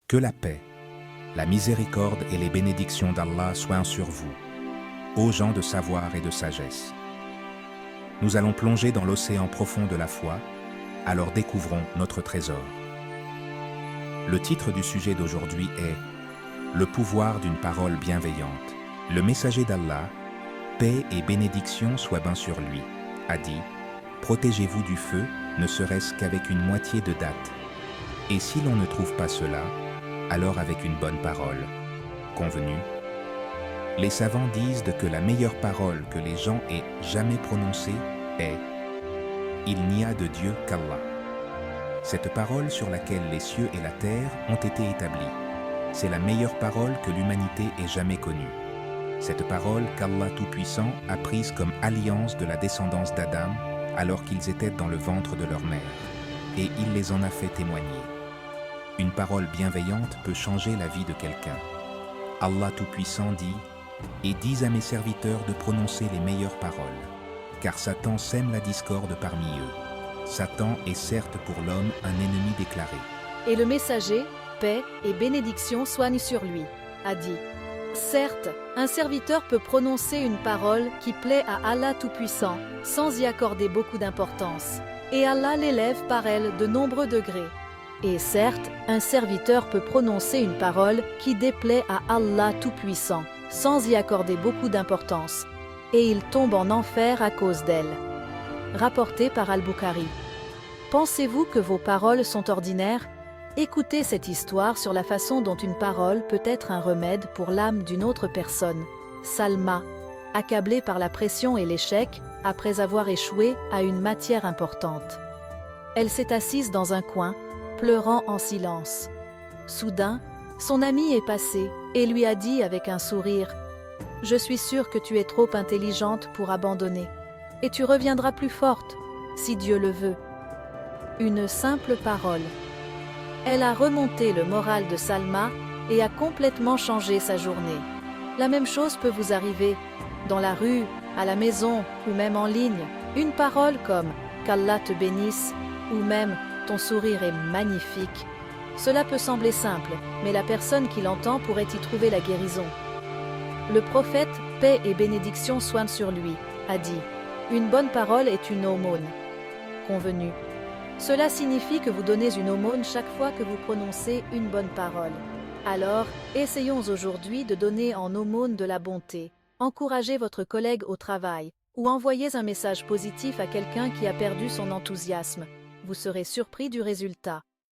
Que la paix, la miséricorde et les bénédictions d'Allah soient sur vous, ô gens de savoir et de sagesse. Nous allons plonger dans l'océan profond de la foi, alors découvrons notre trésor. Le titre du sujet d'aujourd'hui est « Le pouvoir d'une parole bienveillante ». Le messager d'Allah, paix et bénédiction soient ben sur lui, a dit « Protégez-vous du feu, ne serait-ce qu'avec une moitié de date. Et si l'on ne trouve pas cela, alors avec une bonne parole. » Convenu. Les savants disent que la meilleure parole que les gens aient jamais prononcée est « Il n'y a de Dieu qu'Allah ». Cette parole sur laquelle les cieux et la terre ont été établis, c'est la meilleure parole que l'humanité ait jamais connue. Cette parole qu'Allah Tout-Puissant a prise comme alliance de la descendance d'Adam alors qu'ils étaient dans le ventre de leur mère, et il les en a fait témoigner. Une parole bienveillante peut changer la vie de quelqu'un. Allah Tout-Puissant dit « Et dis à mes serviteurs de prononcer les meilleures paroles, car Satan sème la discorde parmi eux. Satan est certes pour l'homme un ennemi déclaré. » Et le messager, paix et bénédiction soient sur lui, a dit « Certes, un serviteur peut prononcer une parole qui plaît à Allah Tout-Puissant, sans y accorder beaucoup d'importance, et Allah l'élève par elle de nombreux degrés. Et certes, un serviteur peut prononcer une parole qui déplaît à Allah Tout-Puissant, sans y accorder beaucoup d'importance, et il tombe en enfer à cause d'elle. » Rapporté par Al-Bukhari. Pensez-vous que vos paroles sont ordinaires? Écoutez cette histoire sur la façon dont une parole peut être un remède pour l'âme d'une autre personne. Salma, accablée par la pression et l'échec, après avoir échoué à une matière importante. Elle s'est assise dans un coin, pleurant en silence. Soudain, son ami est passé et lui a dit avec un sourire « Je suis sûre que tu es trop intelligente pour abandonner. Et tu reviendras plus forte, si Dieu le veut. » Une simple parole. Elle a remonté le moral de Salma et a complètement changé sa journée. La même chose peut vous arriver, dans la rue, à la maison ou même en ligne. Une parole comme « qu'Allah te bénisse » ou même « ton sourire est magnifique ». Cela peut sembler simple, mais la personne qui l'entend pourrait y trouver la guérison. Le prophète, paix et bénédiction soient sur lui, a dit « Une bonne parole est une aumône. » Convenu. Cela signifie que vous donnez une aumône chaque fois que vous prononcez une bonne parole. Alors, essayons aujourd'hui de donner en aumône de la bonté. Encouragez votre collègue au travail, ou envoyez un message positif à quelqu'un qui a perdu son enthousiasme. Vous serez surpris du résultat.